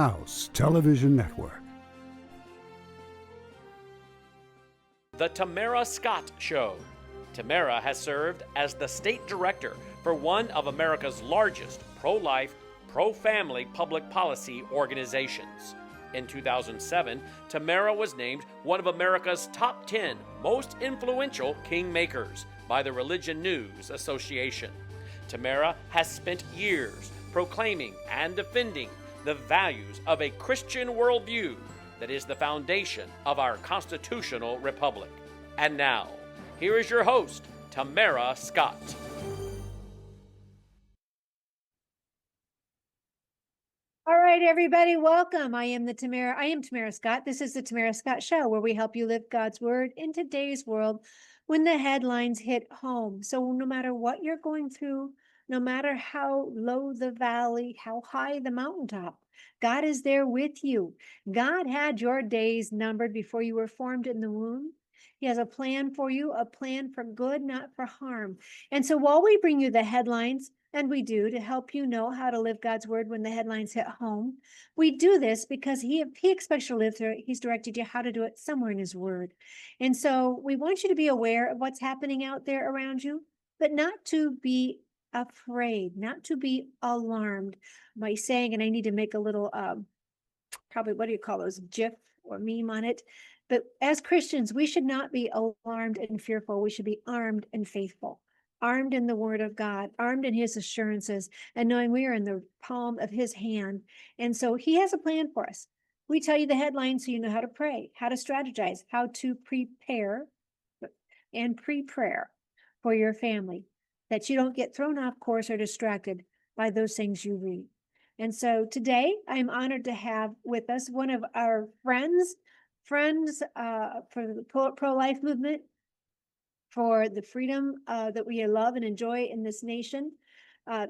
House Television Network. The Tamara Scott Show. Tamara has served as the state director for one of America's largest pro-life, pro-family public policy organizations. In 2007, Tamara was named one of America's top 10 most influential kingmakers by the Religion News Association. Tamara has spent years proclaiming and defending the values of a Christian worldview that is the foundation of our constitutional republic. And now, here is your host, Tamara Scott. All right, everybody, welcome. I am Tamara Scott. This is the Tamara Scott Show, where we help you live God's word in today's world when the headlines hit home. So no matter what you're going through, no matter how low the valley, how high the mountaintop, God is there with you. God had your days numbered before you were formed in the womb. He has a plan for you, a plan for good, not for harm. And so while we bring you the headlines, and we do, to help you know how to live God's word when the headlines hit home, we do this because he expects you to live through it. He's directed you how to do it somewhere in his word. And so we want you to be aware of what's happening out there around you, but not to be afraid, not to be alarmed by saying, and I need to make a little, probably, what do you call those, GIF or meme on it. But as Christians, we should not be alarmed and fearful. We should be armed and faithful, armed in the word of God, armed in his assurances, and knowing we are in the palm of his hand. And so he has a plan for us. We tell you the headlines so you know how to pray, how to strategize, how to prepare and pre-prayer for your family, that you don't get thrown off course or distracted by those things you read. And so today I'm honored to have with us one of our friends for the pro-life movement, for the freedom that we love and enjoy in this nation.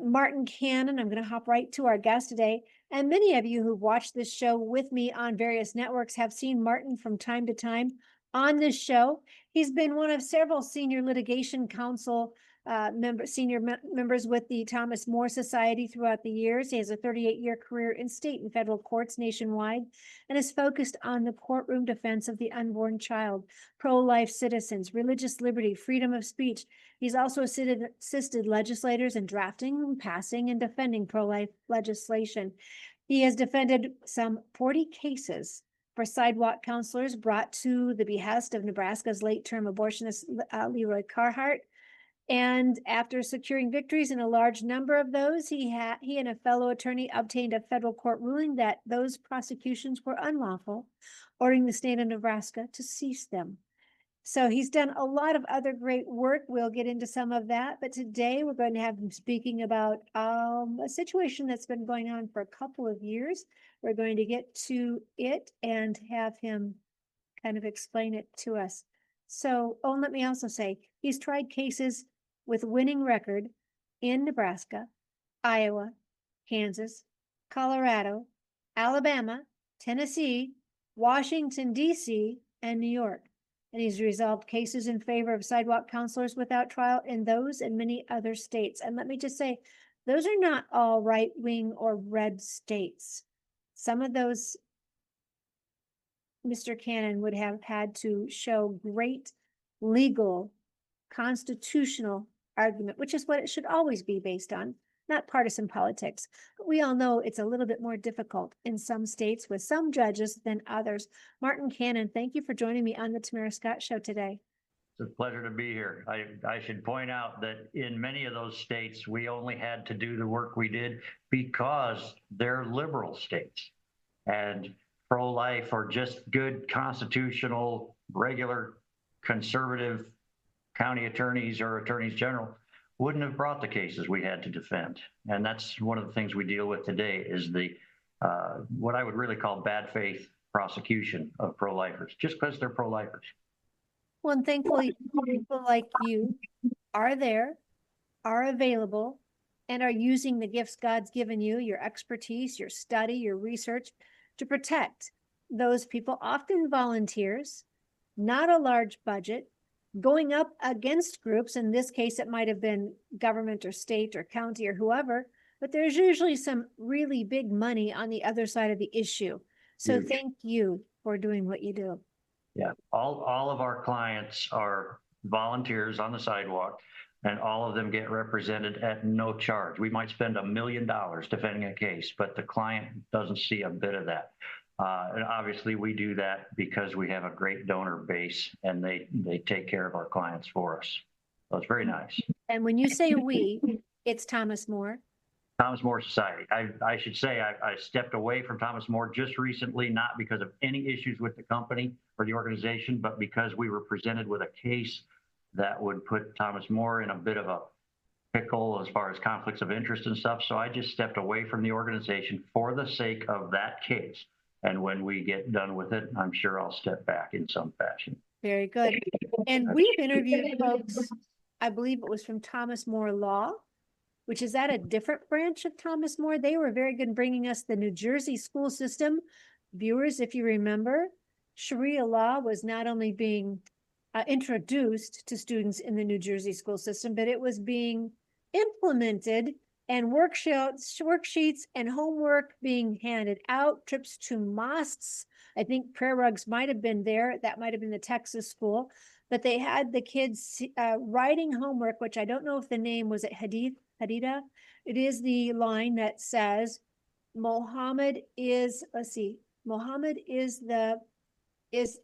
Martin Cannon, I'm going to hop right to our guest today. And many of you who've watched this show with me on various networks have seen Martin from time to time on this show. He's been one of several senior litigation counsel members with the Thomas More Society throughout the years. He has a 38-year career in state and federal courts nationwide and is focused on the courtroom defense of the unborn child, pro-life citizens, religious liberty, freedom of speech. He's also assisted legislators in drafting, passing, and defending pro-life legislation. He has defended some 40 cases for sidewalk counselors brought to the behest of Nebraska's late-term abortionist Leroy Carhart. And after securing victories in a large number of those, he and a fellow attorney obtained a federal court ruling that those prosecutions were unlawful, ordering the state of Nebraska to cease them. So he's done a lot of other great work. We'll get into some of that. But today we're going to have him speaking about a situation that's been going on for a couple of years. We're going to get to it and have him kind of explain it to us. So, and let me also say, he's tried cases with winning record in Nebraska, Iowa, Kansas, Colorado, Alabama, Tennessee, Washington, D.C., and New York. And he's resolved cases in favor of sidewalk counselors without trial in those and many other states. And let me just say, those are not all right-wing or red states. Some of those Mr. Cannon would have had to show great legal, constitutional argument, which is what it should always be based on, not partisan politics. But we all know it's a little bit more difficult in some states with some judges than others. Martin Cannon, thank you for joining me on the Tamara Scott Show today. It's a pleasure to be here. I should point out that in many of those states, we only had to do the work we did because they're liberal states. And pro-life or just good constitutional, regular, conservative county attorneys or attorneys general wouldn't have brought the cases we had to defend. And that's one of the things we deal with today is the what I would really call bad faith prosecution of pro-lifers, just because they're pro-lifers. Well, and thankfully, people like you are there, are available, and are using the gifts God's given you, your expertise, your study, your research, to protect those people, often volunteers, not a large budget, going up against groups. In this case, it might have been government or state or county or whoever but there's usually some really big money on the other side of the issue. So Huge. thank you for doing what you do. Yeah, all of our clients are volunteers on the sidewalk, and all of them get represented at no charge. We might spend $1 million defending a case, but the client doesn't see a bit of that. And obviously, we do that because we have a great donor base, and they take care of our clients for us. So it's very nice. And when you say we, it's Thomas More. Thomas More Society. I should say I stepped away from Thomas More just recently, not because of any issues with the company or the organization, but because we were presented with a case that would put Thomas More in a bit of a pickle as far as conflicts of interest and stuff. So I just stepped away from the organization for the sake of that case. And when we get done with it, I'm sure I'll step back in some fashion. Very good. And we've interviewed folks, I believe it was from Thomas More Law, which is at a different branch of Thomas More. They were very good in bringing us the New Jersey school system. Viewers, if you remember, Sharia law was not only being introduced to students in the New Jersey school system, but it was being implemented, and worksheets and homework being handed out, trips to mosques. I think prayer rugs might have been there. That might have been the Texas school, but they had the kids writing homework, which I don't know if the name was it Hadida. It is the line that says, Muhammad is, Muhammad is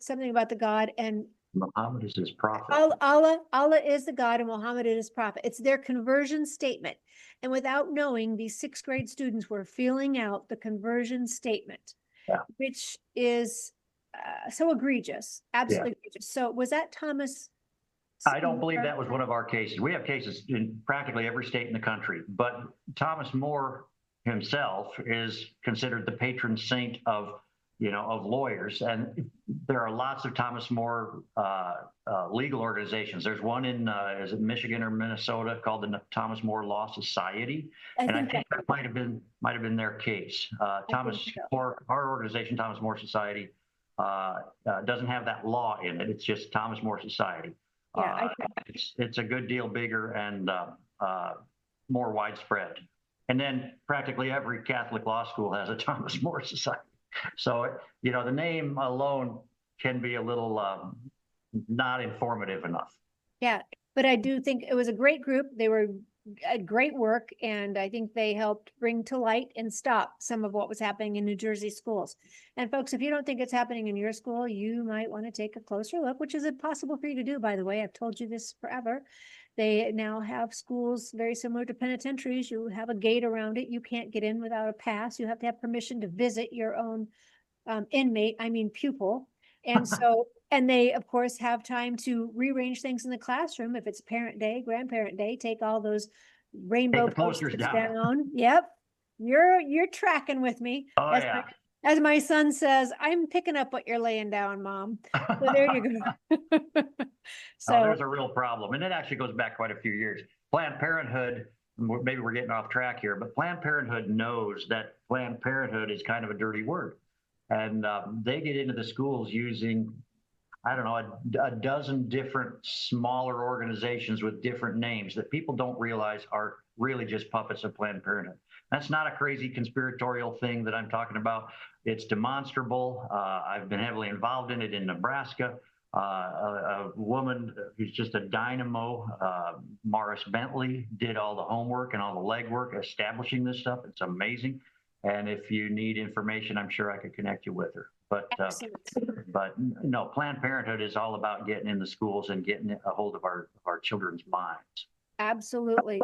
something about the God, and Muhammad is his prophet. Allah is the God, and Muhammad is his prophet. It's their conversion statement. And without knowing, these sixth grade students were filling out the conversion statement, which is so egregious, absolutely egregious. So was that Thomas? I don't believe that was one of our cases. We have cases in practically every state in the country, but Thomas More himself is considered the patron saint of lawyers. And there are lots of Thomas More legal organizations. There's one in, is it Michigan or Minnesota, called the Thomas More Law Society. I think that might have been their case. Thomas More, our organization, Thomas More Society, doesn't have that law in it. It's just Thomas More Society. Yeah, it's a good deal bigger and more widespread. And then practically every Catholic law school has a Thomas More Society. So, the name alone can be a little not informative enough. Yeah, but I do think it was a great group. They were great work, and I think they helped bring to light and stop some of what was happening in New Jersey schools. And folks, if you don't think it's happening in your school, you might want to take a closer look, which is impossible for you to do, by the way. I've told you this forever. They now have schools very similar to penitentiaries. You have a gate around it. You can't get in without a pass. You have to have permission to visit your own pupil. And so, and they, of course, have time to rearrange things in the classroom. If it's parent day, grandparent day, take all those rainbow posters down. Yep. You're tracking with me. Oh, yeah. As my son says, I'm picking up what you're laying down, Mom. So there you go. So there's a real problem. And it actually goes back quite a few years. Planned Parenthood, maybe we're getting off track here, but Planned Parenthood knows that Planned Parenthood is kind of a dirty word. And they get into the schools using, I don't know, a dozen different smaller organizations with different names that people don't realize are really just puppets of Planned Parenthood. That's not a crazy conspiratorial thing that I'm talking about. It's demonstrable. I've been heavily involved in it in Nebraska. A woman who's just a dynamo, Morris Bentley, did all the homework and all the legwork establishing this stuff. It's amazing. And if you need information, I'm sure I could connect you with her. But no, Planned Parenthood is all about getting in the schools and getting a hold of our children's minds. Absolutely.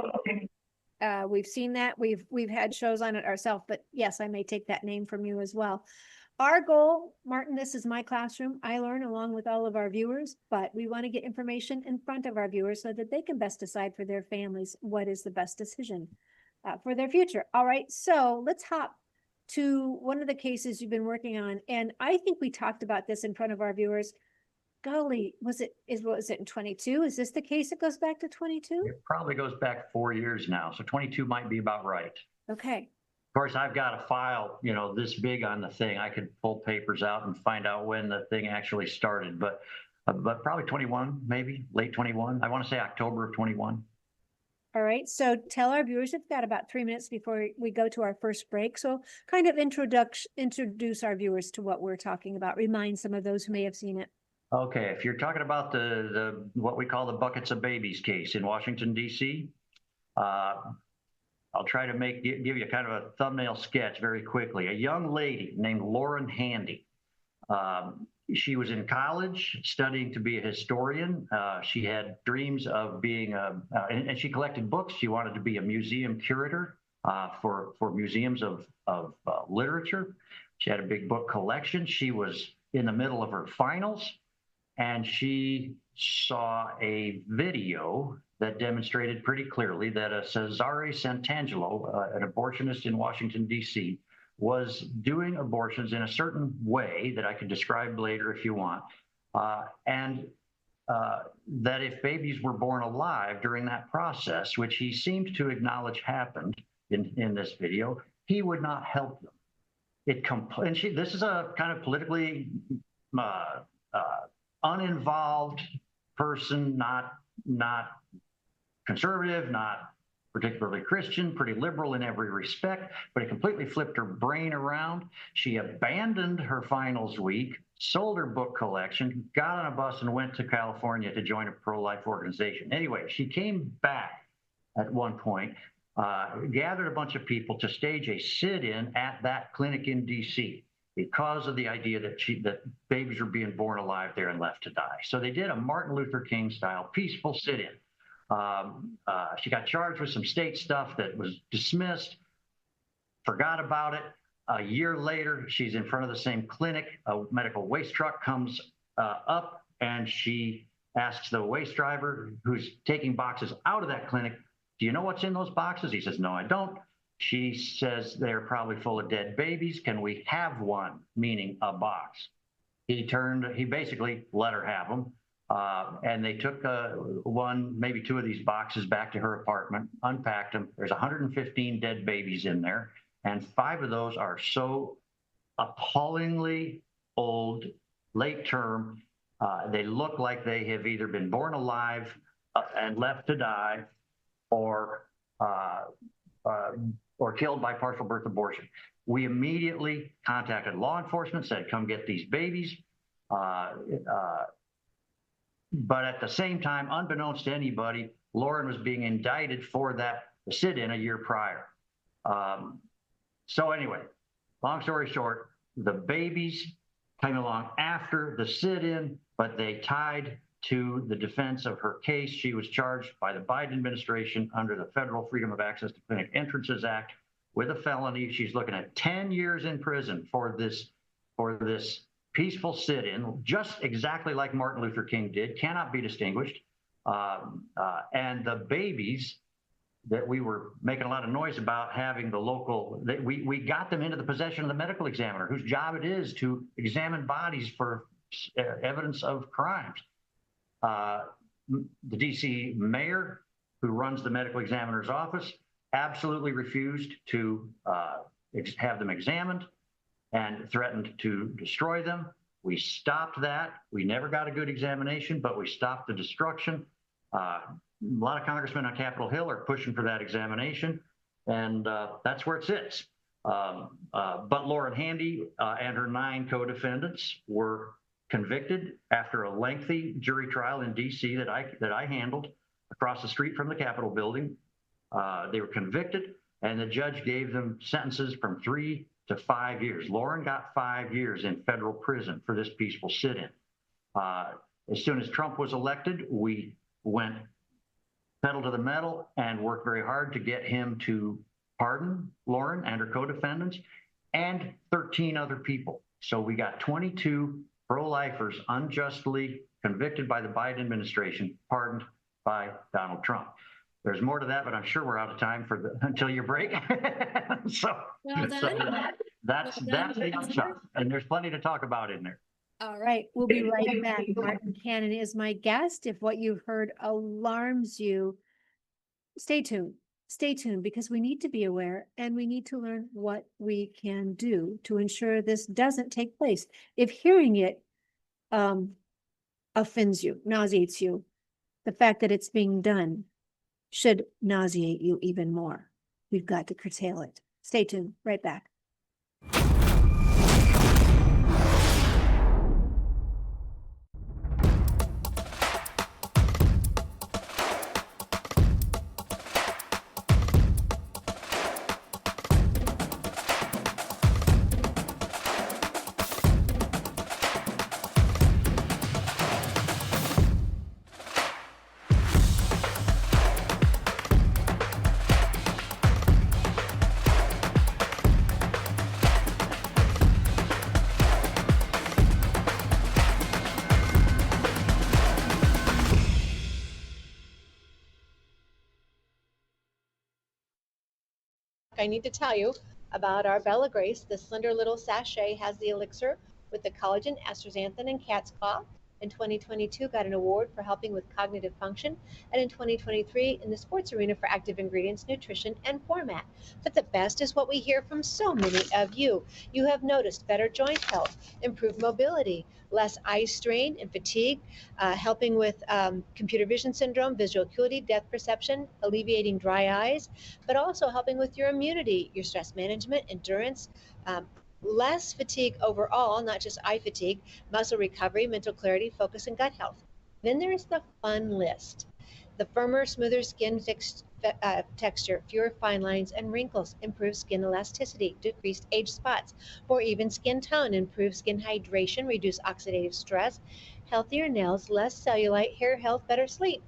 We've seen that. We've had shows on it ourselves, but yes, I may take that name from you as well. Our goal, Martin, this is my classroom. I learn along with all of our viewers, but we want to get information in front of our viewers so that they can best decide for their families what is the best decision for their future. All right, so let's hop to one of the cases you've been working on. And I think we talked about this in front of our viewers. Golly, was it in 22? Is this the case that goes back to 22? It probably goes back 4 years now. So 22 might be about right. Okay. Of course, I've got a file, this big on the thing. I could pull papers out and find out when the thing actually started, but probably 21, maybe late 21. I want to say October of 21. All right, so tell our viewers, we've got about 3 minutes before we go to our first break. So kind of introduce our viewers to what we're talking about. Remind some of those who may have seen it. Okay, if you're talking about the what we call the buckets of babies case in Washington, D.C., I'll try to give you kind of a thumbnail sketch very quickly. A young lady named Lauren Handy. She was in college studying to be a historian. She had dreams of being and she collected books. She wanted to be a museum curator for museums of literature. She had a big book collection. She was in the middle of her finals, and she saw a video that demonstrated pretty clearly that a Cesare Santangelo, an abortionist in Washington, D.C., was doing abortions in a certain way that I could describe later if you want, and that if babies were born alive during that process, which he seemed to acknowledge happened in this video, he would not help them. This is a kind of politically uninvolved person, not conservative, not particularly Christian, pretty liberal in every respect, but it completely flipped her brain around. She abandoned her finals week, sold her book collection, got on a bus and went to California to join a pro-life organization. Anyway, she came back at one point, gathered a bunch of people to stage a sit-in at that clinic in DC because of the idea that babies are being born alive there and left to die. So they did a Martin Luther King style peaceful sit-in. She got charged with some state stuff that was dismissed, forgot about it. A year later, she's in front of the same clinic. A medical waste truck comes up, and she asks the waste driver who's taking boxes out of that clinic, "Do you know what's in those boxes?" He says, "No, I don't." She says, "They're probably full of dead babies. Can we have one?" Meaning a box. He basically let her have them. And they took one, maybe two of these boxes back to her apartment, unpacked them. There's 115 dead babies in there. And 5 of those are so appallingly old, late term. They look like they have either been born alive and left to die, or killed by partial birth abortion. We immediately contacted law enforcement, said, "Come get these babies." But at the same time, unbeknownst to anybody, Lauren was being indicted for that sit-in a year prior. So anyway, long story short, the babies came along after the sit-in, but they tied to the defense of her case. She was charged by the Biden administration under the Federal Freedom of Access to Clinic Entrances Act with a felony. She's looking at 10 years in prison for this peaceful sit-in, just exactly like Martin Luther King did, cannot be distinguished. And the babies that we were making a lot of noise about having the local, we got them into the possession of the medical examiner, whose job it is to examine bodies for evidence of crimes. The DC mayor, who runs the medical examiner's office, absolutely refused to have them examined and threatened to destroy them. We stopped that. We never got a good examination, but we stopped the destruction. A lot of congressmen on Capitol Hill are pushing for that examination, and that's where it sits. But Lauren Handy and her 9 co-defendants were convicted after a lengthy jury trial in DC that I handled across the street from the Capitol building. They were convicted, and the judge gave them sentences from 3 to 5 years. Lauren got 5 years in federal prison for this peaceful sit-in. As soon as Trump was elected, we went pedal to the metal and worked very hard to get him to pardon Lauren and her co-defendants and 13 other people. So we got 22 pro-lifers unjustly convicted by the Biden administration, pardoned by Donald Trump. There's more to that, but I'm sure we're out of time until your break. so Well done. That's the upshot, and there's plenty to talk about in there. All right, we'll be right back. Martin Cannon is my guest. If what you've heard alarms you, stay tuned. Stay tuned, because we need to be aware and we need to learn what we can do to ensure this doesn't take place. If hearing it offends you, nauseates you, the fact that it's being done should nauseate you even more. We've got to curtail it. Stay tuned. Right back. I need to tell you about our Bella Grace. The slender little sachet has the elixir with the collagen, astaxanthin, and cat's claw. In 2022, got an award for helping with cognitive function, and in 2023, in the sports arena for active ingredients, nutrition, and format. But the best is what we hear from so many of you. You have noticed better joint health, improved mobility, less eye strain and fatigue, helping with computer vision syndrome, visual acuity, depth perception, alleviating dry eyes, but also helping with your immunity, your stress management, endurance, less fatigue overall, not just eye fatigue, muscle recovery, mental clarity, focus, and gut health. Then there's the fun list. The firmer, smoother skin texture, fewer fine lines and wrinkles, improved skin elasticity, decreased age spots, or even skin tone, improved skin hydration, reduce oxidative stress, healthier nails, less cellulite, hair health, better sleep.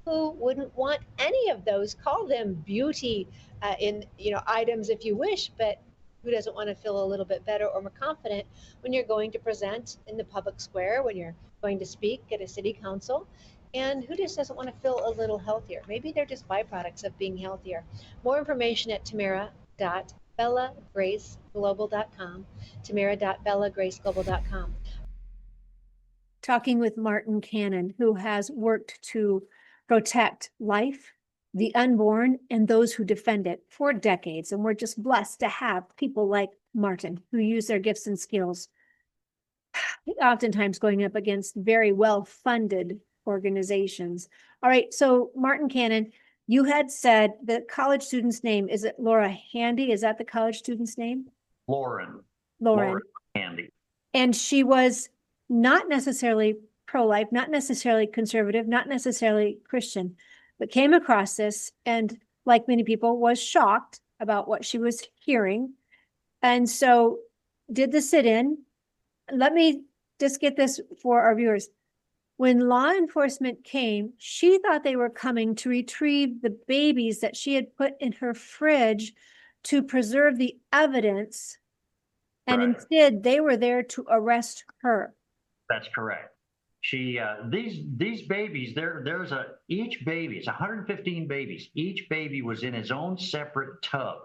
Who wouldn't want any of those? Call them beauty items if you wish, but who doesn't want to feel a little bit better or more confident when you're going to present in the public square, when you're going to speak at a city council? And who just doesn't want to feel a little healthier? Maybe they're just byproducts of being healthier. More information at tamara.bellagraceglobal.com, tamara.bellagraceglobal.com. Talking with Martin Cannon, who has worked to protect life, the unborn, and those who defend it for decades. And we're just blessed to have people like Martin who use their gifts and skills, oftentimes going up against very well-funded organizations. All right, so Martin Cannon, you had said the college student's name, is it Laura Handy? Is that the college student's name? Lauren Handy. And she was not necessarily pro-life, not necessarily conservative, not necessarily Christian, but came across this and, like many people, was shocked about what she was hearing. And so did the sit-in. Let me just get this for our viewers. When law enforcement came, she thought they were coming to retrieve the babies that she had put in her fridge to preserve the evidence. And Right. instead, they were there to arrest her. That's correct. She these babies, each baby, it's 115 babies. Each baby was in his own separate tub.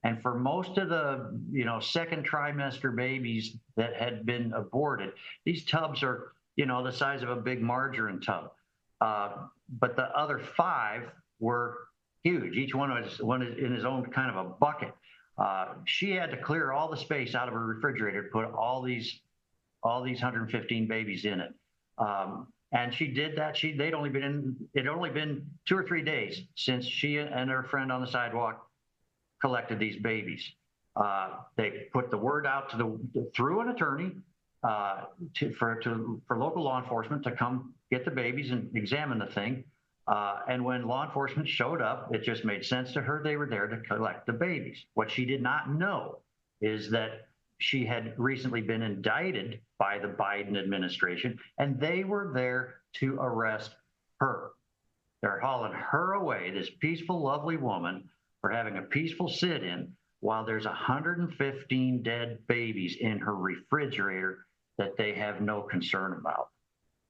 And for most of the second trimester babies that had been aborted, these tubs are the size of a big margarine tub. But the other 5 were huge. Each one was in his own kind of a bucket. She had to clear all the space out of her refrigerator to put all these 115 babies in it. And she did that. It had only been 2 or 3 days since she and her friend on the sidewalk collected these babies. They put the word out through an attorney for local law enforcement to come get the babies and examine the thing. And when law enforcement showed up, it just made sense to her they were there to collect the babies. What she did not know is that she had recently been indicted by the Biden administration, and they were there to arrest her. They're hauling her away, this peaceful, lovely woman, for having a peaceful sit-in while there's 115 dead babies in her refrigerator that they have no concern about.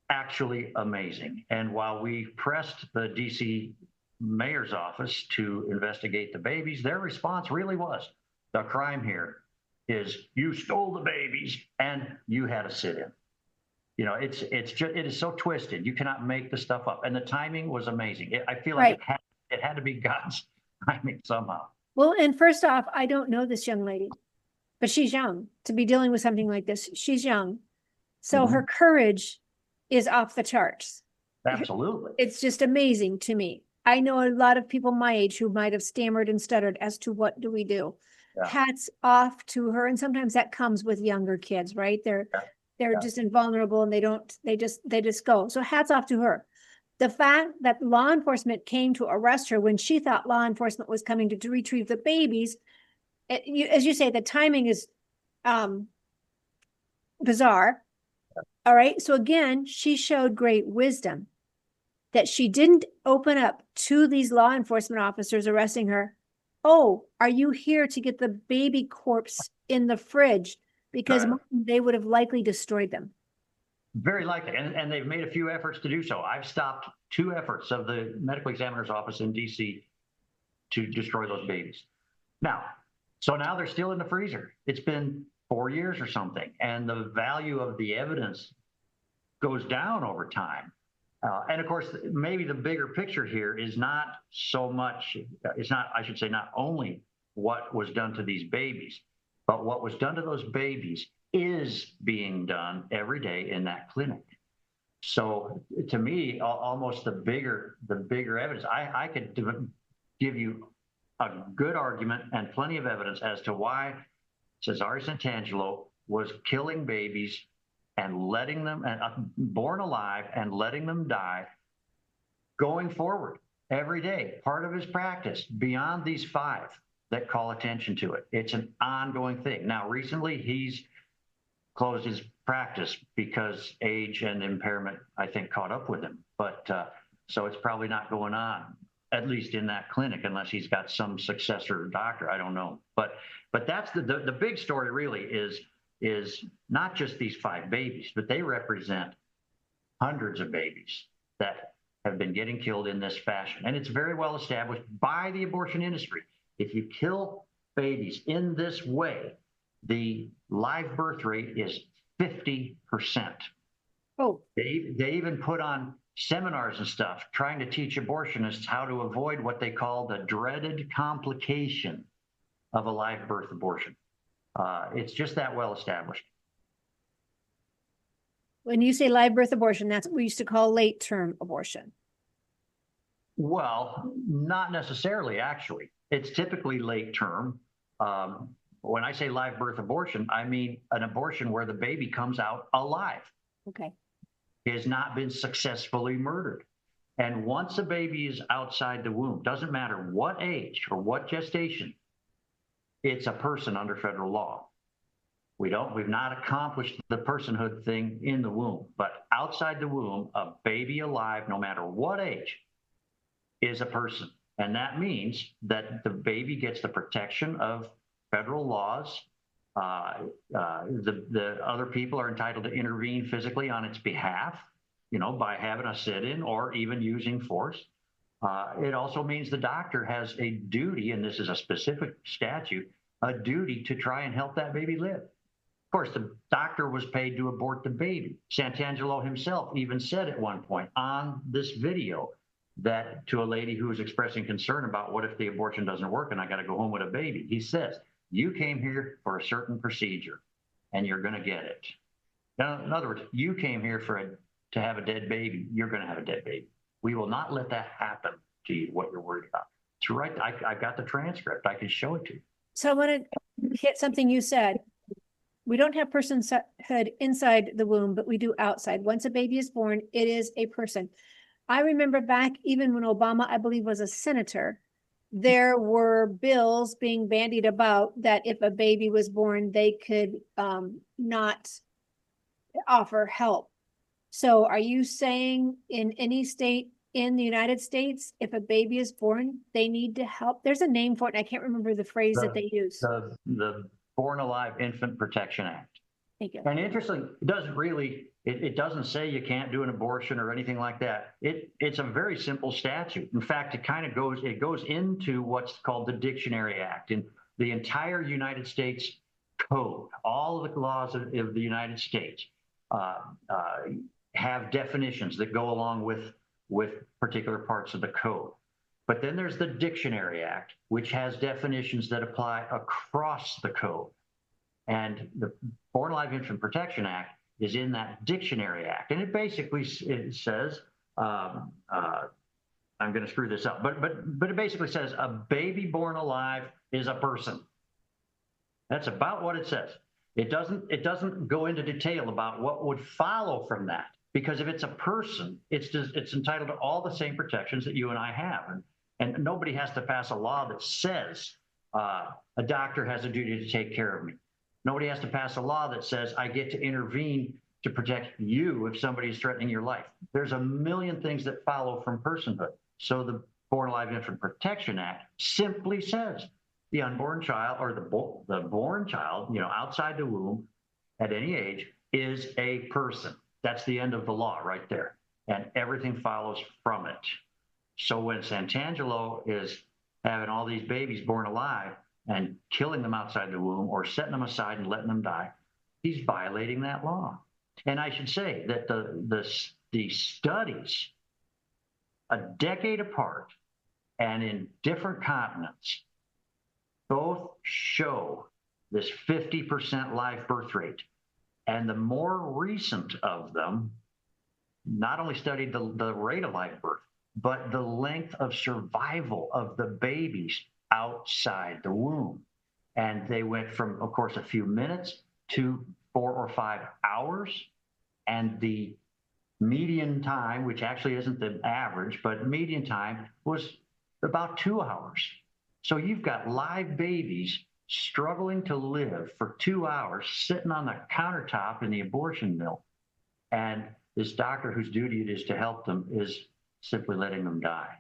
Actually amazing. And while we pressed the DC mayor's office to investigate the babies, their response really was, the crime here is you stole the babies and you had a sit-in. It is so twisted. You cannot make the stuff up. And the timing was amazing. I feel like it had to be God's timing somehow. Well, and first off, I don't know this young lady, but she's young to be dealing with something like this. She's young. So her courage is off the charts. Absolutely. It's just amazing to me. I know a lot of people my age who might have stammered and stuttered as to what do we do. Yeah. Hats off to her. And sometimes that comes with younger kids, right? They're Yeah. just invulnerable and they just go. So hats off to her. The fact that law enforcement came to arrest her when she thought law enforcement was coming to retrieve the babies, as you say, the timing is bizarre. All right. So again, she showed great wisdom that she didn't open up to these law enforcement officers arresting her. Oh, are you here to get the baby corpse in the fridge? Because Right. they would have likely destroyed them. Very likely, and they've made a few efforts to do so. I've stopped 2 efforts of the medical examiner's office in DC to destroy those babies. Now they're still in the freezer. It's been 4 years or something, and the value of the evidence goes down over time. And of course, maybe the bigger picture here is not so much, it's not, I should say, not only what was done to these babies, but what was done to those babies is being done every day in that clinic. So to me, almost the bigger evidence, I could give you a good argument and plenty of evidence as to why Cesare Santangelo was killing babies and letting them, born alive and letting them die, going forward every day, part of his practice, beyond these 5 that call attention to it. It's an ongoing thing. Now, recently, he's closed his practice because age and impairment, I think, caught up with him. But so it's probably not going on, at least in that clinic, unless he's got some successor doctor. I don't know. But that's the big story really is not just these 5 babies, but they represent hundreds of babies that have been getting killed in this fashion. And it's very well established by the abortion industry. If you kill babies in this way, the live birth rate is 50%. Oh, They even put on seminars and stuff trying to teach abortionists how to avoid what they call the dreaded complication of a live birth abortion. It's just that well established. when you say live birth abortion, that's what we used to call late term abortion. Well, not necessarily, actually. It's typically late term. When I say live birth abortion, I mean an abortion where the baby comes out alive. Okay. He has not been successfully murdered. And once a baby is outside the womb, doesn't matter what age or what gestation, it's a person under federal law. We've not accomplished the personhood thing in the womb, but outside the womb, a baby alive, no matter what age, is a person. And that means that the baby gets the protection of federal laws. The other people are entitled to intervene physically on its behalf, by having a sit-in or even using force. It also means the doctor has a duty, and this is a specific statute, a duty to try and help that baby live. Of course, the doctor was paid to abort the baby. Santangelo himself even said at one point on this video that to a lady who was expressing concern about what if the abortion doesn't work and I got to go home with a baby, he says, you came here for a certain procedure and you're going to get it. Now, in other words, you came here to have a dead baby, you're going to have a dead baby. We will not let that happen to you, what you're worried about. It's right. I've got the transcript. I can show it to you. So I want to hit something you said. We don't have personhood inside the womb, but we do outside. Once a baby is born, it is a person. I remember back even when Obama, I believe, was a senator, there were bills being bandied about that if a baby was born, they could not offer help. So are you saying in any state in the United States, if a baby is born, they need to help? There's a name for it, and I can't remember the phrase that they use. The Born Alive Infant Protection Act. Thank you. And interesting, it doesn't say you can't do an abortion or anything like that. It's a very simple statute. In fact, it goes into what's called the Dictionary Act. And the entire United States Code, all of the laws of the United States have definitions that go along with particular parts of the code. But then there's the Dictionary Act, which has definitions that apply across the code. And the Born Alive Infant Protection Act is in that Dictionary Act. And it basically says I'm going to screw this up, but it basically says a baby born alive is a person. That's about what it says. It doesn't go into detail about what would follow from that, because if it's a person, it's entitled to all the same protections that you and I have, and nobody has to pass a law that says a doctor has a duty to take care of me. Nobody has to pass a law that says I get to intervene to protect you if somebody is threatening your life. There's a million things that follow from personhood. So the Born Alive Infant Protection Act simply says the unborn child, or the born child, outside the womb at any age, is a person. That's the end of the law right there. And everything follows from it. So when Santangelo is having all these babies born alive and killing them outside the womb or setting them aside and letting them die, he's violating that law. And I should say that the studies, a decade apart and in different continents, both show this 50% live birth rate. And the more recent of them not only studied the rate of live birth, but the length of survival of the babies outside the womb. And they went from, of course, a few minutes to 4 or 5 hours. And the median time, which actually isn't the average, but median time was about 2 hours. So you've got live babies struggling to live for 2 hours, sitting on the countertop in the abortion mill. And this doctor whose duty it is to help them is simply letting them die.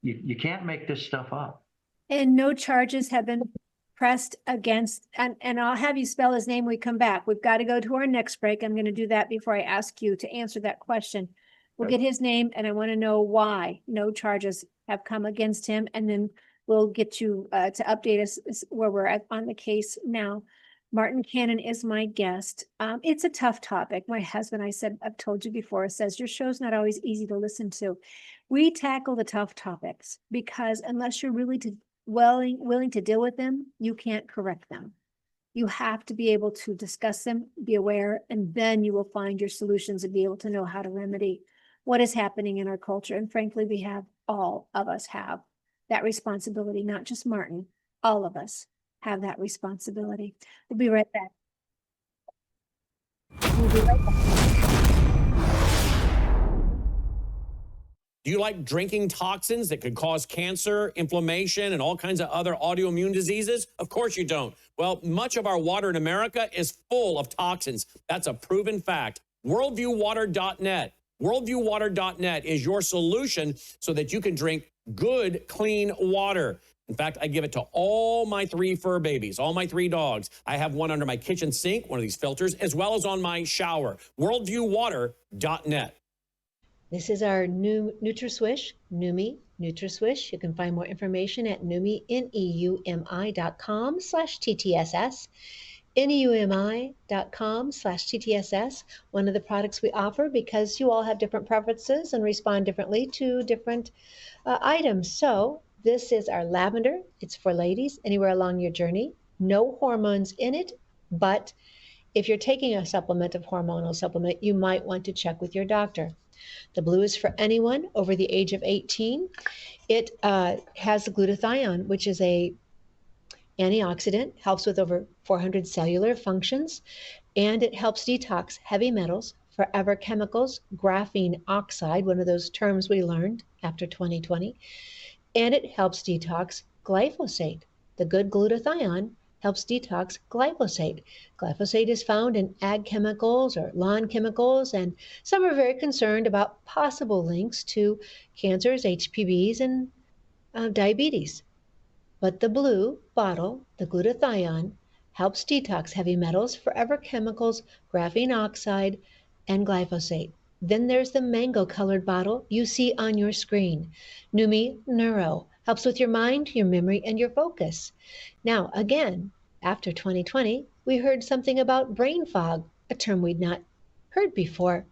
You can't make this stuff up. And no charges have been pressed against, and I'll have you spell his name when we come back. We've got to go to our next break. I'm going to do that before I ask you to answer that question. We'll get his name, and I want to know why no charges have come against him, and then we'll get you to update us where we're at on the case now. Martin Cannon is my guest. It's a tough topic. My husband, I've told you before, says your show's not always easy to listen to. We tackle the tough topics because unless you're really willing to deal with them, you can't correct them. You have to be able to discuss them, be aware, and then you will find your solutions and be able to know how to remedy what is happening in our culture. And frankly, all of us have that responsibility, not just Martin, all of us have that responsibility. We'll be right back. Do you like drinking toxins that could cause cancer, inflammation, and all kinds of other autoimmune diseases? Of course you don't. Well, much of our water in America is full of toxins. That's a proven fact. WorldviewWater.net. WorldviewWater.net is your solution so that you can drink good, clean water. In fact, I give it to all my 3 fur babies, all my 3 dogs. I have one under my kitchen sink, one of these filters, as well as on my shower. WorldviewWater.net. This is our new NutraSwish, Numi NutraSwish. You can find more information at Numi, neumi.com/TTSS. neumi.com/TTSS, one of the products we offer because you all have different preferences and respond differently to different items. So this is our lavender. It's for ladies anywhere along your journey. No hormones in it, but if you're taking a hormonal supplement, you might want to check with your doctor. The blue is for anyone over the age of 18. It has glutathione, which is a antioxidant, helps with over 400 cellular functions, and it helps detox heavy metals, forever chemicals, graphene oxide, one of those terms we learned after 2020, and it helps detox glyphosate. The good glutathione helps detox glyphosate. Glyphosate is found in ag chemicals or lawn chemicals, and some are very concerned about possible links to cancers, HPVs, and diabetes. But the blue bottle, the glutathione, helps detox heavy metals, forever chemicals, graphene oxide, and glyphosate. Then there's the mango-colored bottle you see on your screen. Numi Neuro helps with your mind, your memory, and your focus. Now, again, after 2020, we heard something about brain fog, a term we'd not heard before.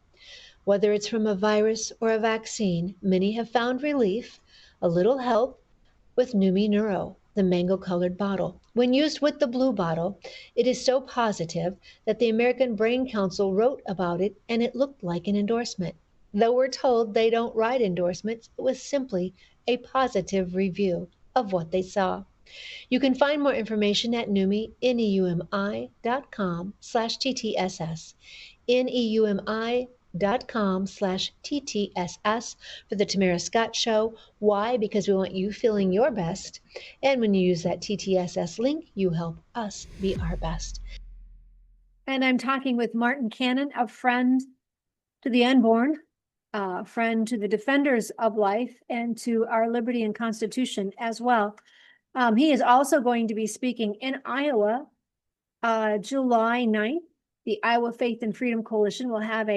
Whether it's from a virus or a vaccine, many have found relief, a little help with Numi Neuro, the mango-colored bottle. When used with the blue bottle, it is so positive that the American Brain Council wrote about it and it looked like an endorsement. Though we're told they don't write endorsements, it was simply a positive review of what they saw. You can find more information at neumi.com/TTSS, neumi.com/TTSS for the Tamara Scott Show. Why? Because we want you feeling your best. And when you use that TTSS link, you help us be our best. And I'm talking with Martin Cannon, a friend to the unborn, a friend to the defenders of life, and to our liberty and Constitution as well. He is also going to be speaking in Iowa, July 9th. The Iowa Faith and Freedom Coalition will have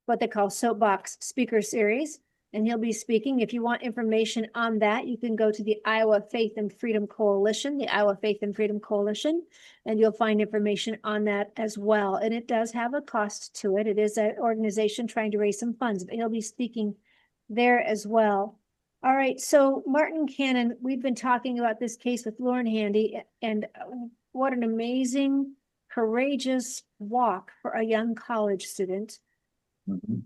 what they call soapbox speaker series, and he'll be speaking. If you want information on that, you can go to the Iowa Faith and Freedom Coalition, and you'll find information on that as well. And it does have a cost to it. It is an organization trying to raise some funds, but he'll be speaking there as well. All right, so Martin Cannon, we've been talking about this case with Lauren Handy, and what an amazing, courageous walk for a young college student. Mhm.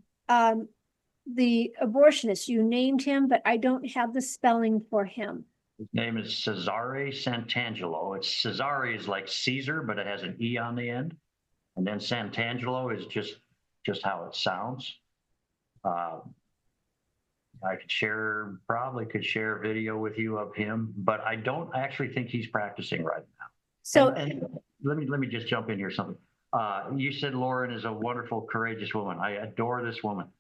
The abortionist, you named him, but I don't have the spelling for him. His name is Cesare Santangelo. Cesare is like Caesar, but it has an E on the end. And then Santangelo is just how it sounds. I probably could share a video with you of him, but I don't actually think he's practicing right now. So and let me just jump in here something. You said Lauren is a wonderful, courageous woman. I adore this woman.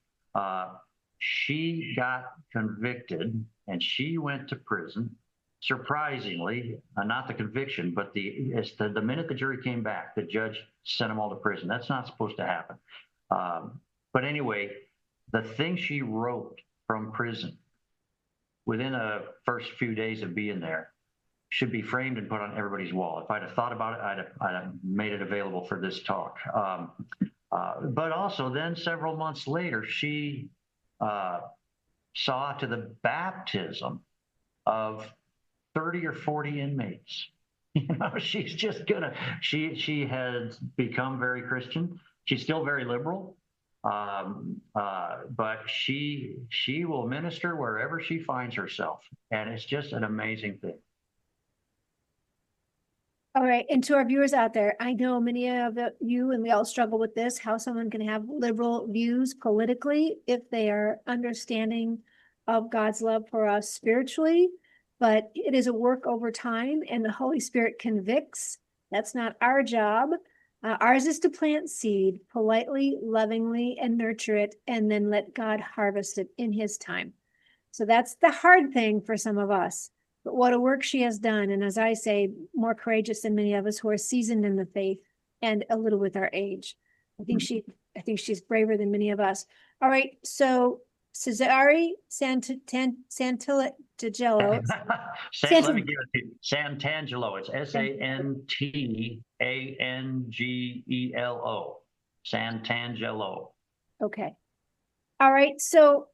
She got convicted and she went to prison. Surprisingly, not the conviction, but the minute the jury came back, the judge sent them all to prison. That's not supposed to happen. But anyway, the thing she wrote from prison within the first few days of being there should be framed and put on everybody's wall. If I'd have thought about it, I'd have made it available for this talk. But also then several months later, she saw to the baptism of 30 or 40 inmates. She's just she has become very Christian. She's still very liberal. But she will minister wherever she finds herself. And it's just an amazing thing. all right, and to our viewers out there, I know many of you, and we all struggle with this, how someone can have liberal views politically if they are understanding of God's love for us spiritually, but it is a work over time, and the Holy Spirit convicts. That's not our job. Ours is to plant seed politely, lovingly, and nurture it, and then let God harvest it in his time. So that's the hard thing for some of us. But what a work she has done. And as I say, more courageous than many of us who are seasoned in the faith and a little with our age. I think she's braver than many of us. All right. So Cesare Santangelo. Let me give it to you. Santangelo. It's Santangelo. Santangelo. Okay. All right. So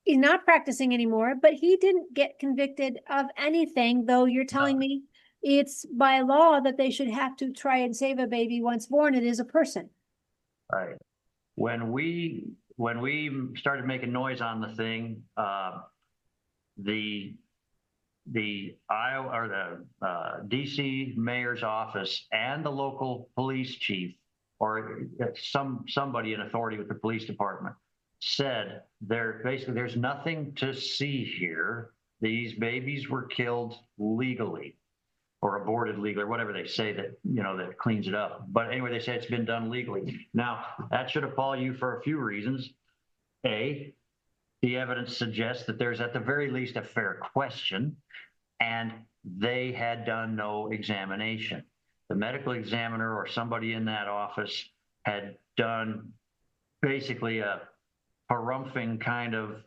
he's not practicing anymore, but he didn't get convicted of anything, though you're telling me it's by law that they should have to try and save a baby once born. It is a person. Right. When we started making noise on the thing, the Iowa or the DC mayor's office and the local police chief or somebody in authority with the police department said there's nothing to see here. These babies were killed legally or aborted legally or whatever they say that cleans it up. But anyway, they say it's been done legally. Now that should appall you for a few reasons. A, the evidence suggests that there's at the very least a fair question, and they had done no examination. The medical examiner or somebody in that office had done basically a harumphing kind of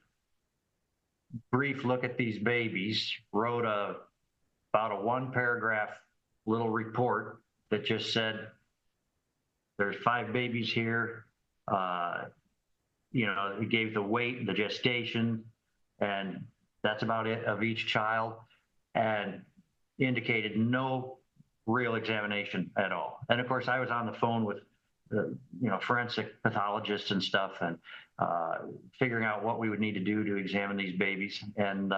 brief look at these babies, wrote about a 1-paragraph little report that just said, there's 5 babies here. He gave the weight, the gestation, and that's about it of each child, and indicated no real examination at all. And of course, I was on the phone with forensic pathologists and stuff, and figuring out what we would need to do to examine these babies. And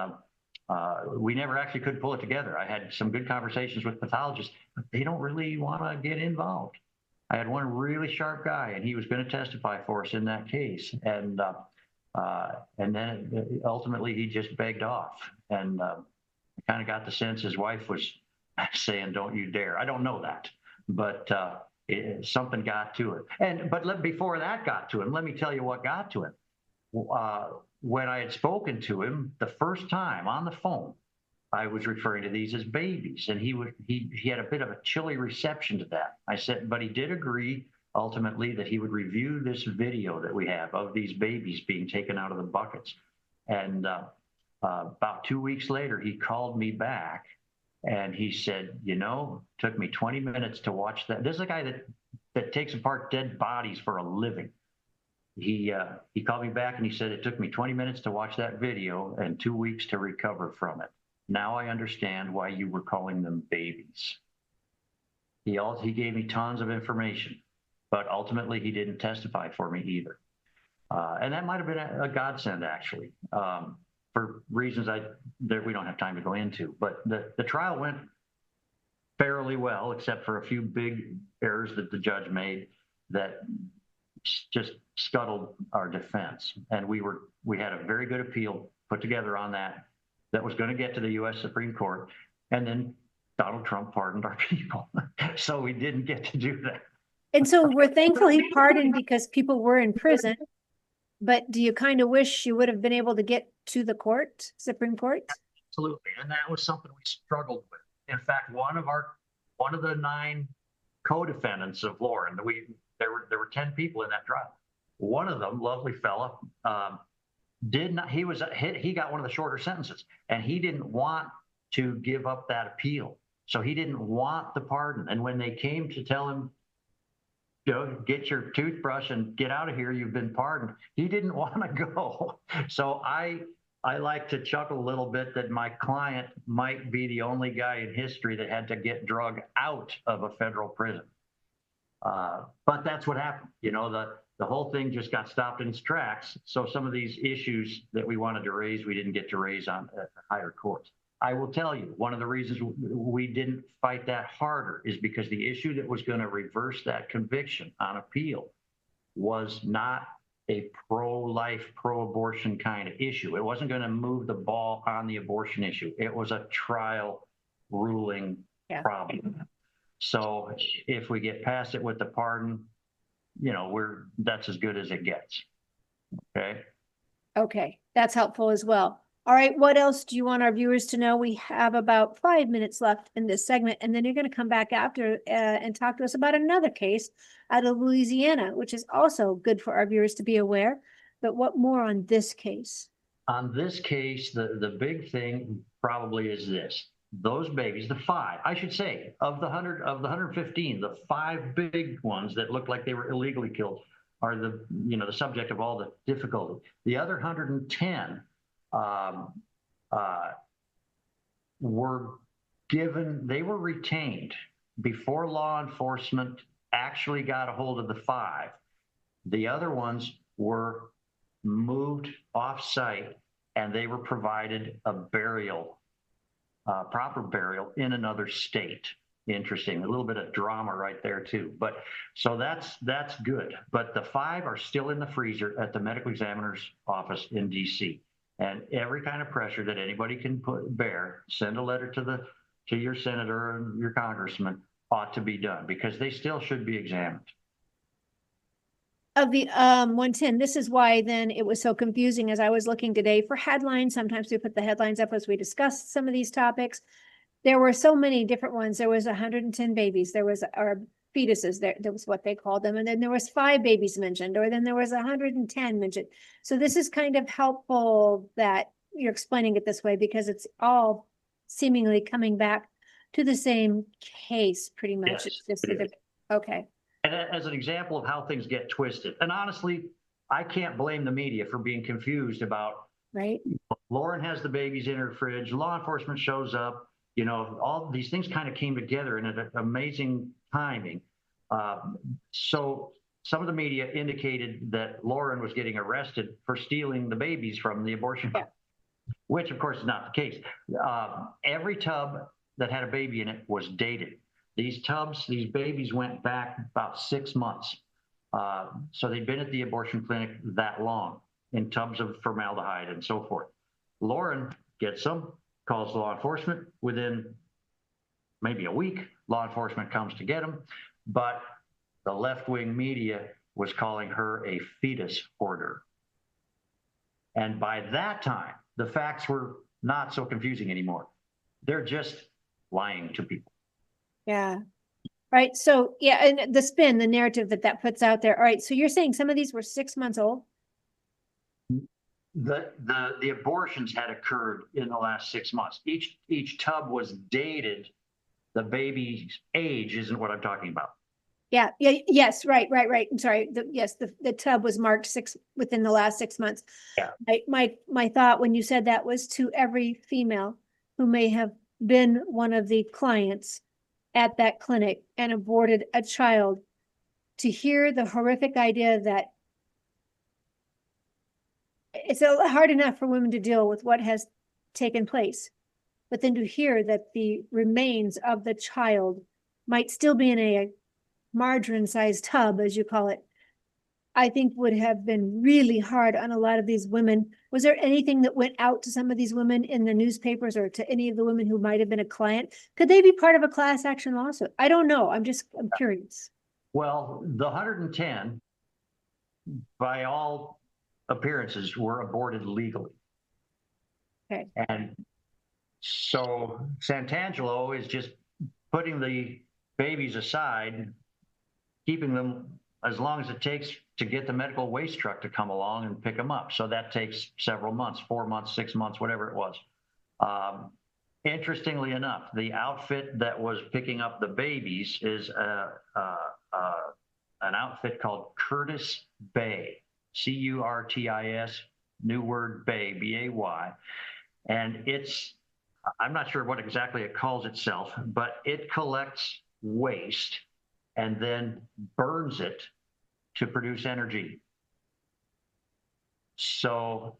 we never actually could pull it together. I had some good conversations with pathologists, but they don't really want to get involved. I had one really sharp guy, and he was going to testify for us in that case. And then ultimately he just begged off. And I kind of got the sense his wife was saying, "Don't you dare." I don't know that, but something got to it. But before that got to him, let me tell you what got to him. When I had spoken to him the first time on the phone, I was referring to these as babies, and he had a bit of a chilly reception to that. I said, but he did agree ultimately that he would review this video that we have of these babies being taken out of the buckets. And about 2 weeks later, he called me back and he said, took me 20 minutes to watch that. This is a guy that takes apart dead bodies for a living. He called me back and he said, it took me 20 minutes to watch that video and 2 weeks to recover from it. Now I understand why you were calling them babies. He gave me tons of information, but ultimately he didn't testify for me either. And that might have been a godsend, actually, for reasons that we don't have time to go into. But the trial went fairly well, except for a few big errors that the judge made that just scuttled our defense. And we had a very good appeal put together on that was going to get to the U.S. Supreme Court. And then Donald Trump pardoned our people. So we didn't get to do that. And so we're thankful he pardoned because people were in prison. But do you kind of wish you would have been able to get to the Supreme Court? Absolutely. And that was something we struggled with. In fact, one of the 9 co-defendants of Lauren, there were 10 people in that trial. One of them, lovely fella, he got one of the shorter sentences, and he didn't want to give up that appeal. So he didn't want the pardon. And when they came to tell him, get your toothbrush and get out of here, you've been pardoned, he didn't want to go. So I like to chuckle a little bit that my client might be the only guy in history that had to get drug out of a federal prison. But that's what happened. The whole thing just got stopped in its tracks. So some of these issues that we wanted to raise, we didn't get to raise on higher courts. I will tell you, one of the reasons we didn't fight that harder is because the issue that was going to reverse that conviction on appeal was not a pro-life, pro-abortion kind of issue. It wasn't going to move the ball on the abortion issue. It was a trial ruling problem. So if we get past it with the pardon, that's as good as it gets. Okay, that's helpful as well. All right, what else do you want our viewers to know? We have about 5 minutes left in this segment, and then you're going to come back after and talk to us about another case out of Louisiana, which is also good for our viewers to be aware. But what more on this case? On this case, the big thing probably is this. Those babies, the 5, I should say, of the 115, the 5 big ones that look like they were illegally killed are the subject of all the difficulty. The other 110 were retained before law enforcement actually got a hold of the 5. The other ones were moved off-site, and they were provided a proper burial in another state. Interesting, a little bit of drama right there too. But so that's good. But the 5 are still in the freezer at the medical examiner's office in DC. And every kind of pressure that anybody can bear, send a letter to your senator and your congressman, ought to be done, because they still should be examined. Of the 110, this is why then it was so confusing as I was looking today for headlines. Sometimes we put the headlines up as we discussed some of these topics. There were so many different ones. There was 110 babies. There was fetuses. There was what they called them. And then there was 5 babies mentioned, or then there was 110 mentioned. So this is kind of helpful that you're explaining it this way, because it's all seemingly coming back to the same case pretty much. Yes, it's just either, okay. And as an example of how things get twisted, and honestly, I can't blame the media for being confused about, right? Lauren has the babies in her fridge, law enforcement shows up, all these things kind of came together in an amazing timing. So some of the media indicated that Lauren was getting arrested for stealing the babies from the abortion clinic, which of course is not the case. Every tub that had a baby in it was dated. These babies went back about 6 months. So they'd been at the abortion clinic that long in tubs of formaldehyde and so forth. Lauren gets them, calls law enforcement. Within maybe a week, law enforcement comes to get them. But the left-wing media was calling her a fetus hoarder. And by that time, the facts were not so confusing anymore. They're just lying to people. Yeah. Right. So yeah, and the narrative that puts out there. All right. So you're saying some of these were 6 months old? The abortions had occurred in the last 6 months. Each tub was dated. The baby's age isn't what I'm talking about. Yeah. Yeah. Yes. Right. I'm sorry. The tub was marked within the last 6 months. Yeah. My thought when you said that was to every female who may have been one of the clients at that clinic and aborted a child, to hear the horrific idea that it's hard enough for women to deal with what has taken place, but then to hear that the remains of the child might still be in a margarine-sized tub, as you call it, I think would have been really hard on a lot of these women. Was there anything that went out to some of these women in the newspapers or to any of the women who might have been a client? Could they be part of a class action lawsuit? I don't know. I'm curious. Well, the 110, by all appearances, were aborted legally. Okay. And so Santangelo is just putting the babies aside, keeping them as long as it takes to get the medical waste truck to come along and pick them up. So that takes several months, 4 months, 6 months, whatever it was. Interestingly enough, the outfit that was picking up the babies is an outfit called Curtis Bay, C-U-R-T-I-S, new word Bay, B-A-Y. And I'm not sure what exactly it calls itself, but it collects waste and then burns it to produce energy. So,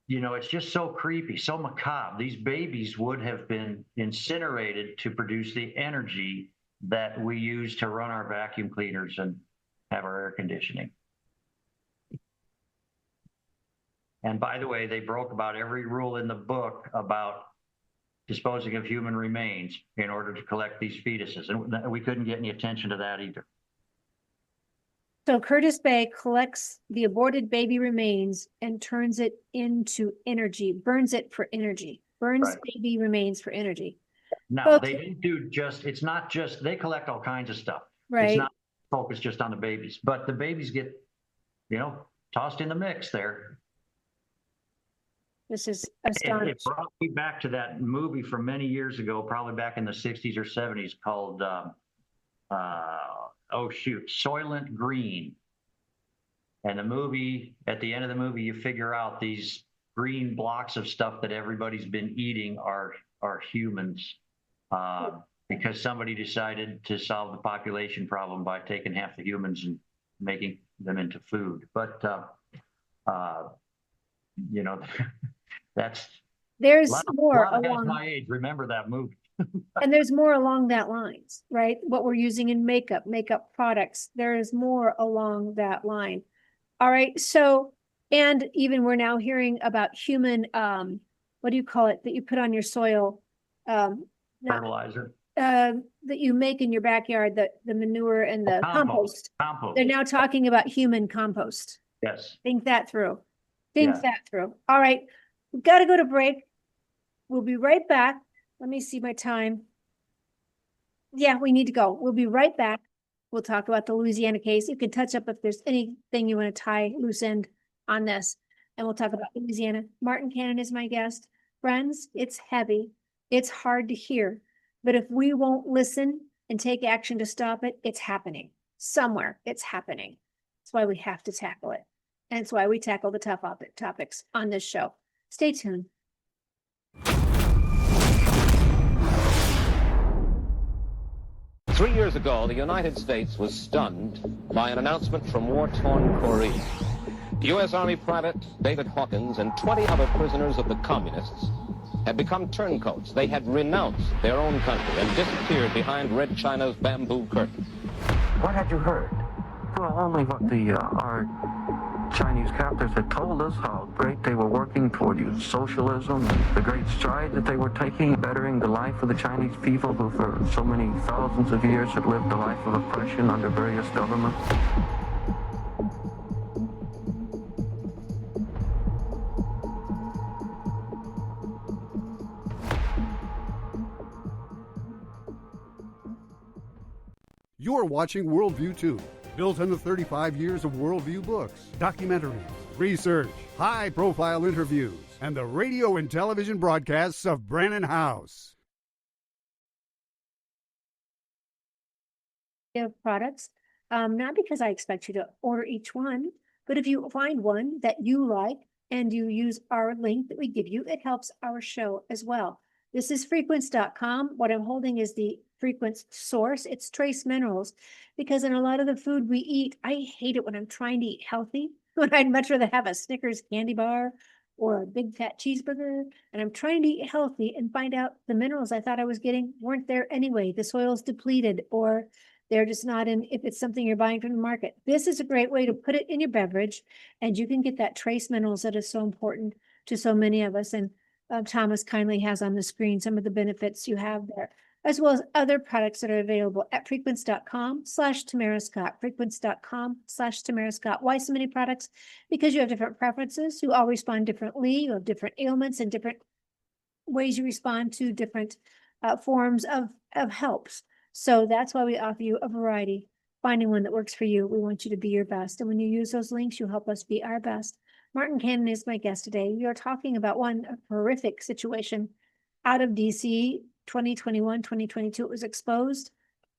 it's just so creepy, so macabre. These babies would have been incinerated to produce the energy that we use to run our vacuum cleaners and have our air conditioning. And by the way, they broke about every rule in the book about disposing of human remains in order to collect these fetuses. And we couldn't get any attention to that either. So Curtis Bay collects the aborted baby remains and turns it into energy, burns it for energy, burns baby remains for energy. Now, they didn't it's not just, they collect all kinds of stuff. Right. It's not focused just on the babies, but the babies get, tossed in the mix there. This is It astonishing. brought me back to that movie from many years ago, probably back in the 60s or 70s, called, Soylent Green. And the movie, at the end of the movie, you figure out these green blocks of stuff that everybody's been eating are humans, because somebody decided to solve the population problem by taking half the humans and making them into food. But, There's a more lot of guys along, my age remember that movie. and there's more along that lines, right? What we're using in makeup products. There is more along that line. All right. So, and even we're now hearing about human, what do you call it, that you put on your soil? Fertilizer. That you make in your backyard, the manure and the compost. Compost. They're now talking about human compost. Yes. Think that through. That through. All right. We've got to go to break. We'll be right back. Let me see my time. Yeah, we need to go. We'll be right back. We'll talk about the Louisiana case. You can touch up if there's anything you want to tie loose end on this. And we'll talk about Louisiana. Martin Cannon is my guest. Friends, it's heavy. It's hard to hear. But if we won't listen and take action to stop it, it's happening. Somewhere it's happening. That's why we have to tackle it. And it's why we tackle the tough topics on this show. Stay tuned. 3 years ago, the United States was stunned by an announcement from war-torn Korea. U.S. Army Private David Hawkins and 20 other prisoners of the communists had become turncoats. They had renounced their own country and disappeared behind Red China's bamboo curtain. What had you heard? Well, only what our Chinese captors had told us, how great they were working toward socialism, the great stride that they were taking, bettering the life of the Chinese people who for so many thousands of years had lived a life of oppression under various governments. You're watching Worldview 2, built on the 35 years of Worldview books, documentaries, research, high-profile interviews, and the radio and television broadcasts of Brannon House. Of products, not because I expect you to order each one, but if you find one that you like and you use our link that we give you, it helps our show as well. This is frequence.com. What I'm holding is the Frequence source. It's trace minerals, because in a lot of the food we eat, I hate it when I'm trying to eat healthy, when I'd much rather have a Snickers candy bar or a big fat cheeseburger, and I'm trying to eat healthy and find out the minerals I thought I was getting weren't there anyway. The soil's depleted, or they're just not in, if it's something you're buying from the market. This is a great way to put it in your beverage, and you can get that trace minerals that is so important to so many of us. And Thomas kindly has on the screen some of the benefits you have there, as well as other products that are available at frequence.com/Tamara Scott, frequence.com/Tamara Scott. Why so many products? Because you have different preferences. You all respond differently. You have different ailments and different ways you respond to different forms of helps. So that's why we offer you a variety, finding one that works for you. We want you to be your best. And when you use those links, you help us be our best. Martin Cannon is my guest today. We are talking about a horrific situation out of DC, 2021, 2022. It was exposed.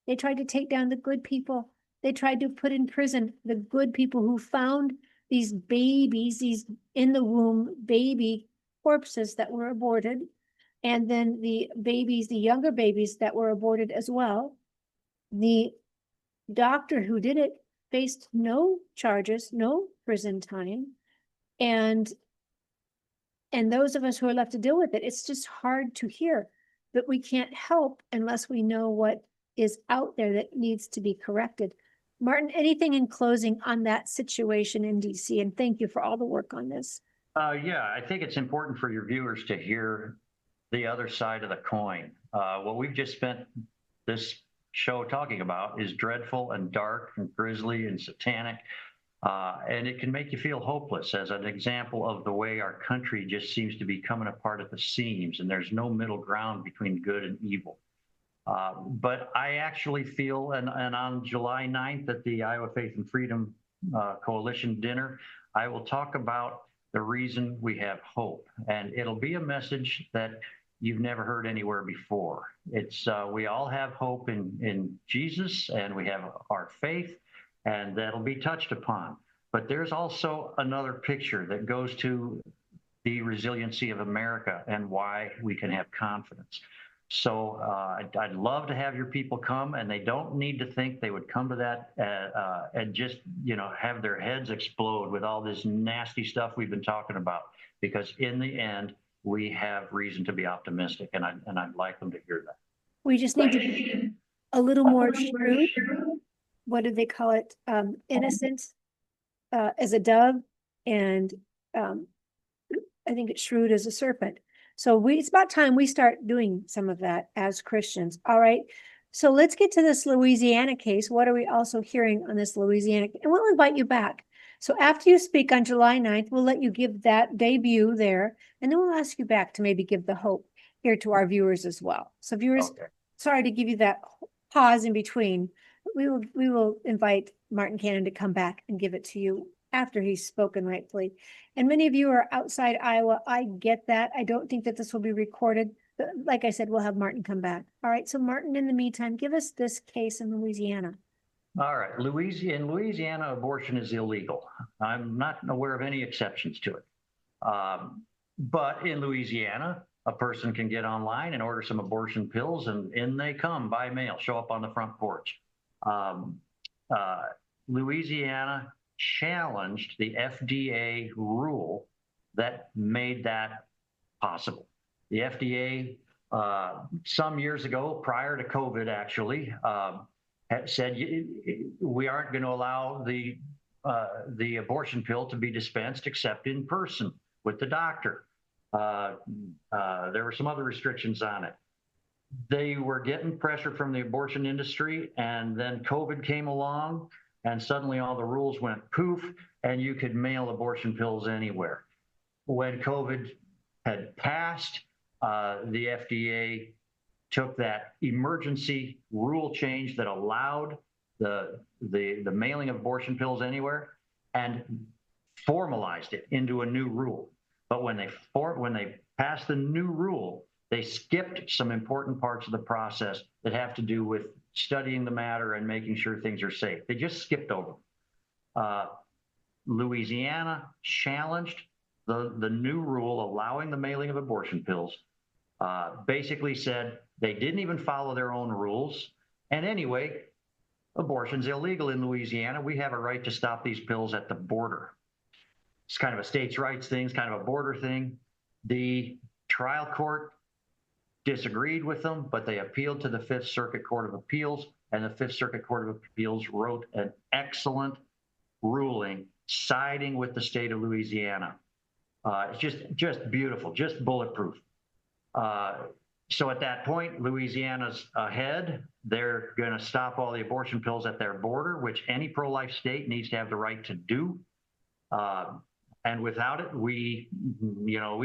They tried to take down the good people. They tried to put in prison the good people who found these babies, these in the womb baby corpses that were aborted. And then the babies, the younger babies that were aborted as well. The doctor who did it faced no charges, no prison time. And those of us who are left to deal with it, it's just hard to hear. But we can't help unless we know what is out there that needs to be corrected. Martin, anything in closing on that situation in DC? And thank you for all the work on this. Yeah, I think it's important for your viewers to hear the other side of the coin. What we've just spent this show talking about is dreadful and dark and grisly and satanic. And it can make you feel hopeless as an example of the way our country just seems to be coming apart at the seams, and there's no middle ground between good and evil. But I actually feel, and on July 9th at the Iowa Faith and Freedom Coalition dinner, I will talk about the reason we have hope. And it'll be a message that you've never heard anywhere before. It's we all have hope in Jesus, and we have our faith, and that'll be touched upon. But there's also another picture that goes to the resiliency of America and why we can have confidence. So I'd love to have your people come, and they don't need to think they would come to that and just, have their heads explode with all this nasty stuff we've been talking about, because in the end, we have reason to be optimistic, and I'd like them to hear that. We just need to be a little more shrewd. What do they call it? Innocent as a dove, and I think it's shrewd as a serpent. So it's about time we start doing some of that as Christians. All right. So let's get to this Louisiana case. What are we also hearing on this Louisiana? And we'll invite you back. So after you speak on July 9th, we'll let you give that debut there. And then we'll ask you back to maybe give the hope here to our viewers as well. So viewers, okay. Sorry to give you that pause in between. We will invite Martin Cannon to come back and give it to you after he's spoken rightfully. And many of you are outside Iowa. I get that. I don't think that this will be recorded. But like I said, we'll have Martin come back. All right. So Martin, in the meantime, give us this case in Louisiana. All right. In Louisiana, abortion is illegal. I'm not aware of any exceptions to it. But in Louisiana, a person can get online and order some abortion pills, and in they come by mail, show up on the front porch. Louisiana challenged the FDA rule that made that possible. The FDA, some years ago, prior to COVID actually, had said we aren't going to allow the abortion pill to be dispensed except in person with the doctor. There were some other restrictions on it. They were getting pressure from the abortion industry, and then COVID came along, and suddenly all the rules went poof, and you could mail abortion pills anywhere. When COVID had passed, the FDA took that emergency rule change that allowed the mailing of abortion pills anywhere and formalized it into a new rule. But when they passed the new rule, they skipped some important parts of the process that have to do with studying the matter and making sure things are safe. They just skipped over. Louisiana challenged the new rule allowing the mailing of abortion pills, basically said they didn't even follow their own rules. And anyway, abortion's illegal in Louisiana. We have a right to stop these pills at the border. It's kind of a states' rights thing, it's kind of a border thing. The trial court disagreed with them, but they appealed to the Fifth Circuit Court of Appeals, and the Fifth Circuit Court of Appeals wrote an excellent ruling siding with the state of Louisiana. It's just beautiful, just bulletproof. So at that point, Louisiana's ahead. They're going to stop all the abortion pills at their border, which any pro-life state needs to have the right to do. And without it, we've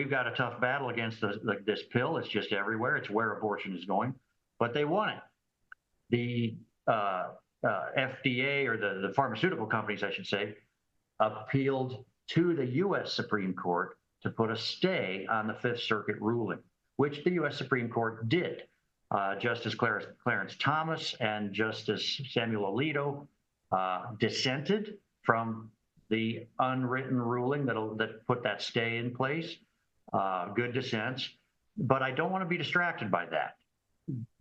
got a tough battle against this pill. It's just everywhere. It's where abortion is going. But they won it. The FDA, or the pharmaceutical companies, I should say, appealed to the U.S. Supreme Court to put a stay on the Fifth Circuit ruling, which the U.S. Supreme Court did. Justice Clarence Thomas and Justice Samuel Alito dissented from the unwritten ruling that put that stay in place. Good dissents. But I don't want to be distracted by that.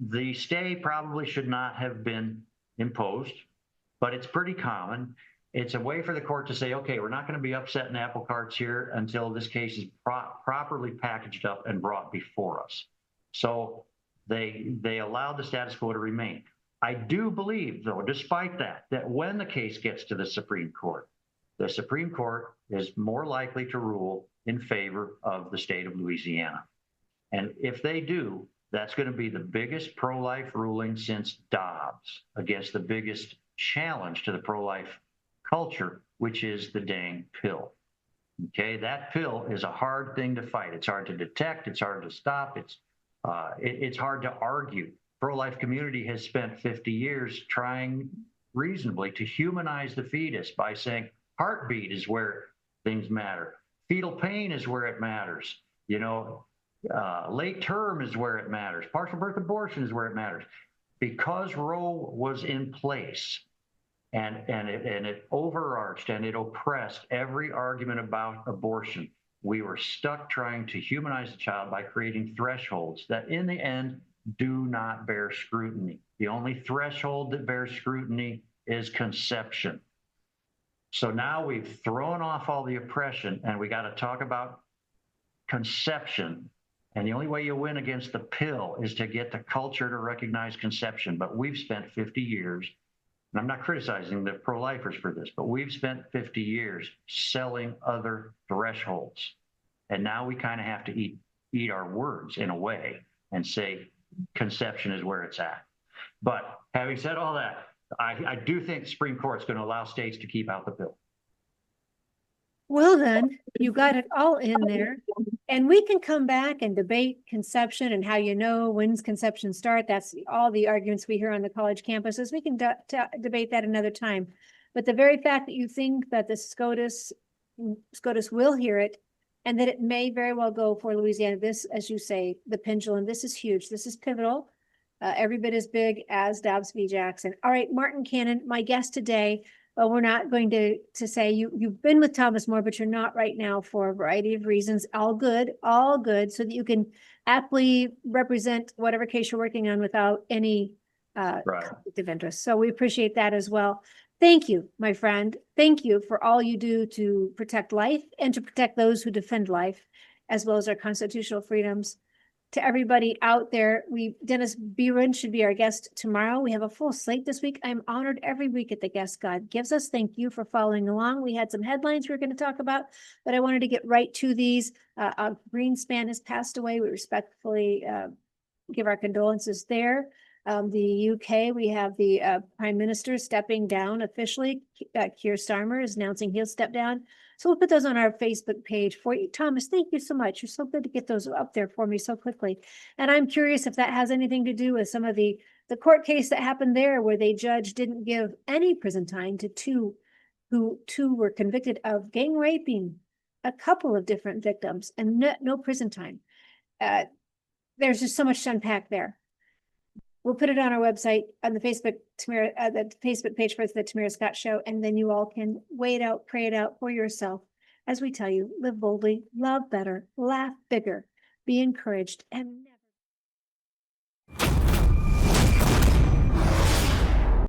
The stay probably should not have been imposed, but it's pretty common. It's a way for the court to say, okay, we're not going to be upsetting apple carts here until this case is properly packaged up and brought before us. So they allowed the status quo to remain. I do believe, though, despite that when the case gets to the Supreme Court is more likely to rule in favor of the state of Louisiana. And if they do, that's going to be the biggest pro-life ruling since Dobbs against the biggest challenge to the pro-life culture, which is the dang pill. Okay, that pill is a hard thing to fight. It's hard to detect. It's hard to stop. It's hard to argue. Pro-life community has spent 50 years trying reasonably to humanize the fetus by saying heartbeat is where things matter. Fetal pain is where it matters. Late term is where it matters. Partial birth abortion is where it matters. Because Roe was in place, and it overarched and it oppressed every argument about abortion, we were stuck trying to humanize the child by creating thresholds that in the end do not bear scrutiny. The only threshold that bears scrutiny is conception. So now we've thrown off all the oppression and we got to talk about conception. And the only way you win against the pill is to get the culture to recognize conception. But we've spent 50 years, and I'm not criticizing the pro-lifers for this, but we've spent 50 years selling other thresholds. And now we kind of have to eat our words in a way and say conception is where it's at. But having said all that, I do think the Supreme Court's going to allow states to keep out the pill. Well, then you got it all in there, and we can come back and debate conception and how when's conception start. That's all the arguments we hear on the college campuses. We can debate that another time. But the very fact that you think that the SCOTUS will hear it, and that it may very well go for Louisiana, this, as you say, the pendulum, this is huge. This is pivotal. Every bit as big as Dobbs v. Jackson. All right, Martin Cannon, my guest today. But we're not going to say you've been with Thomas More, but you're not right now for a variety of reasons. All good, so that you can aptly represent whatever case you're working on without any Right. conflict of interest. So we appreciate that as well. Thank you, my friend. Thank you for all you do to protect life and to protect those who defend life, as well as our constitutional freedoms. To everybody out there, Dennis Behrend should be our guest tomorrow. We have a full slate this week. I'm honored every week at the guest God gives us. Thank you for following along. We had some headlines we were going to talk about, but I wanted to get right to these. Greenspan has passed away. We respectfully give our condolences there. The UK, we have the Prime Minister stepping down officially. Keir Starmer is announcing he'll step down. So we'll put those on our Facebook page for you. Thomas, thank you so much. You're so good to get those up there for me so quickly. And I'm curious if that has anything to do with some of the court case that happened there where the judge didn't give any prison time to two were convicted of gang raping a couple of different victims and no prison time. There's just so much to unpack there. We'll put it on our website, on the Facebook page for the Tamara Scott Show, and then you all can weigh it out, pray it out for yourself. As we tell you, live boldly, love better, laugh bigger, be encouraged, and